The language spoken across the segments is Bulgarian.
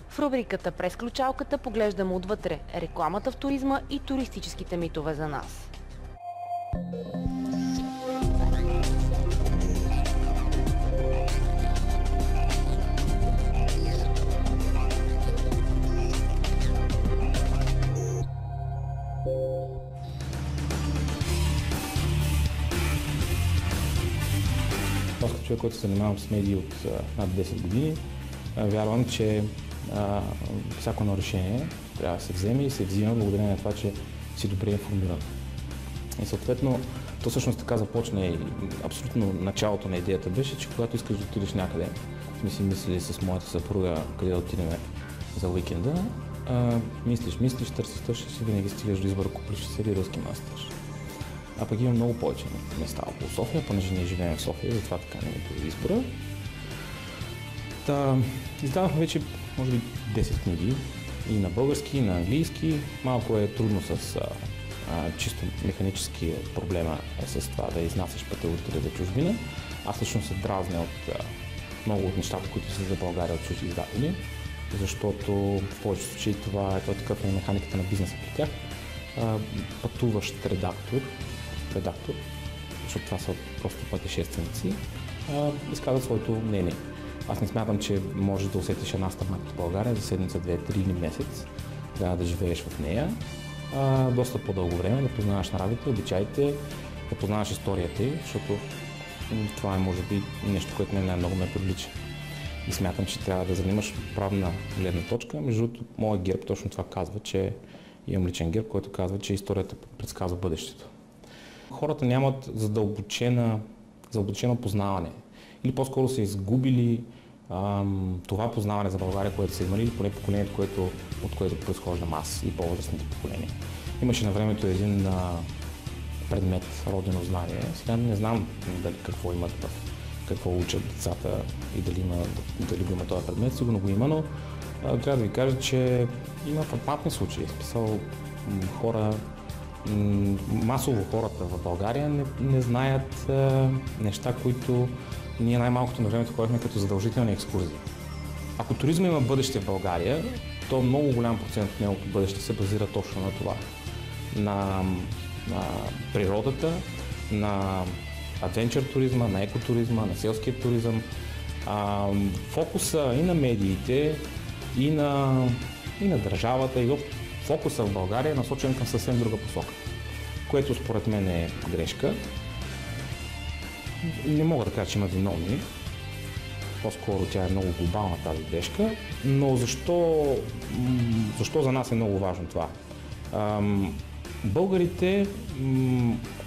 В рубриката "През ключалката" поглеждаме отвътре рекламата в туризма и туристическите митове за нас. Аз като човек, който се занимавам с медии от над 10 години, вярвам, че всяко едно решение трябва да се вземе и се взима благодарение на това, че си добре информиран. И съответно, то всъщност така започна и абсолютно началото на идеята беше, че когато искаш да отидеш някъде, сме си мислили с моята съпруга къде да отидем за уикенда, мислиш, търсиш и винаги стигаш до избора Копривщица се или Рилски манастир. А пък има много повече места около София, понеже ние живеем в София, затова така не е избора. Издавахме вече, може би, 10 книги и на български, и на английски. Малко е трудно с чисто механически проблема с това да изнасяш пътеводители за чужбина. Аз лично се дразня от много от нещата, които са за България от чужди издатели, защото в повечето случаи това е такъв на механиката на бизнеса при тях. Пътуващ редактор, защото това са просто пътешественици, изказват своето мнение. Аз не смятам, че можеш да усетиш една страна в България за седмица, 2, 3 или месец. Трябва да живееш в нея доста по-дълго време, да познаваш нравите, обичаите, да познаваш историята ѝ, защото това е може би нещо, което най-много ме привлича. И смятам, че трябва да занимаш правна гледна точка. Между другото, моят герб точно това казва, че имам личен герб, който казва, че историята предсказва бъдещето. Хората нямат задълбочено познаване или по-скоро са изгубили това познаване за България, което са имали, или поне поколението, от което произхождам аз и по-възрастните поколения. Имаше на времето един предмет родено знание. Сега не знам дали какво имат, какво учат децата и дали го има този предмет, сигурно го има, но трябва да ви кажа, че има фрапантни случаи. Списал хора, масово хората в България не знаят неща, които ние най-малкото на времето ходихме като задължителни екскурзии. Ако туризма има бъдеще в България, то много голям процент от неговото бъдеще се базира точно на това. На природата, на адвенчър туризма, на екотуризма, на селския туризъм. Фокуса и на медиите, и на държавата, и фокуса в България е насочен към съвсем друга посока, което според мен е грешка. Не мога да кажа, че има виновни, по-скоро тя е много глобална тази грешка, но защо за нас е много важно това? Българите,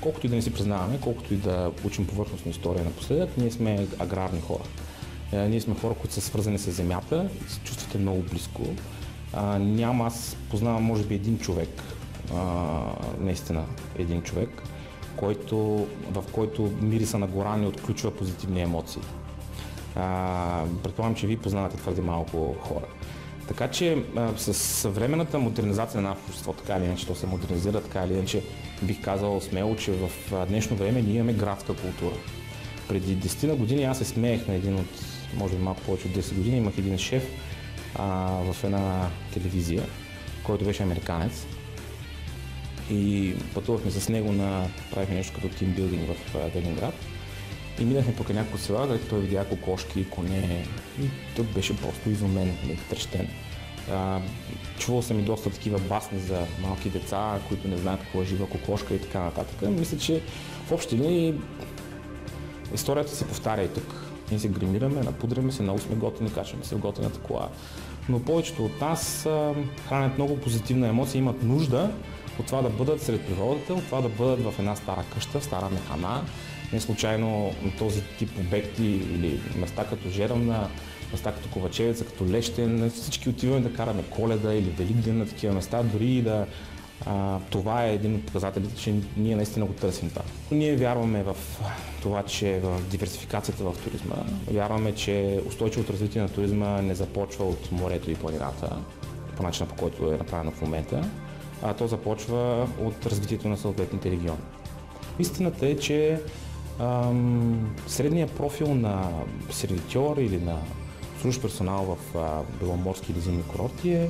колкото и да не си признаваме, колкото и да учим повърхностна история напоследък, ние сме аграрни хора. Ние сме хора, които са свързани с земята и се чувствате много близко. Аз познавам може би един човек, наистина един човек, в който мириса на гора не отключва позитивни емоции. Предполагам, че вие познавате твърде малко хора. Така че с съвременната модернизация на нашето общество, така или иначе то се модернизира, така или иначе бих казал смело, че в днешно време ние имаме градска култура. Преди 10 на години аз се смеех на един от, може би малко повече от 10 години, имах един шеф в една телевизия, който беше американец. И пътувахме с него правихме нещо като тимбилдинг в Велинград. И минахме покрай няколко села, където той видя кокошки, коне и той беше просто изумен, втрещен. Чувал съм и доста такива басни за малки деца, които не знаят какво е жива кокошка и така нататък. Мисля, че в общи линии историята се повтаря и тук. Ние се гримираме, напудряме се, много сме готини, качваме се в готината кола. Но повечето от нас хранят много позитивна емоция, имат нужда от това да бъдат сред природата, от това да бъдат в една стара къща, стара механа. Не случайно този тип обекти или места като Жерамна, места като Ковачевица, като Лещен, всички отиваме да караме Коледа или Великден на такива места, дори и да това е един от показателите, че ние наистина го търсим това. Ние вярваме в това, че в диверсификацията в туризма, вярваме, че устойчивото развитие на туризма не започва от морето и планината, по начина по който е направено в момента, а то започва от развитието на съответните региони. Истината е, че средният профил на сервитьор или на обслужващ персонал в било морски или зимни курорти е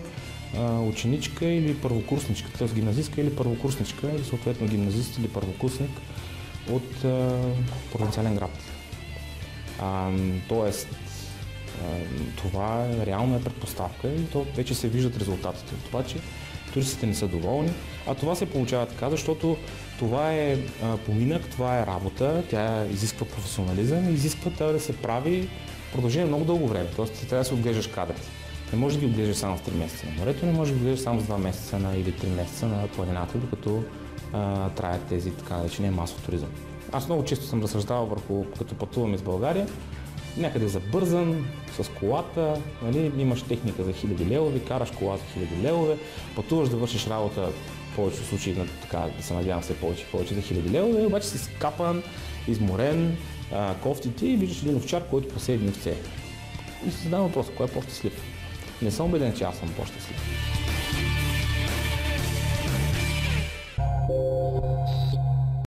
ученичка или първокурсничка, т.е. гимназистка или първокурсничка, или съответно гимназист или първокурсник от провинциален град. Тоест, това реално е предпоставка и то вече се виждат резултатите от това, че туристите не са доволни, а това се получава така, защото това е поминък, това е работа, тя изисква професионализъм и изисква да се прави в продължение много дълго време, т.е. ти трябва да се отглеждаш кадрите. Не може да ги отглеждаш само в 3 месеца на морето, не може да ги отглеждаш само с 2 месеца или 3 месеца на планината, докато траят тези така наречения масов туризъм. Аз много често съм разсъждавал върху, като пътувам из България, някъде забързан, с колата, нали, имаш техника за 1000 левове, караш кола за 1000 левове, пътуваш да вършиш работа, в повечето случаи, така, да се надявам се повече за 1000 левове, обаче си скапан, изморен, кофтите и виждаш един овчар, който посе едни овце. И си задавам въпроса, кой е по-щастлив? Не съм убеден, че аз съм по-щастлив.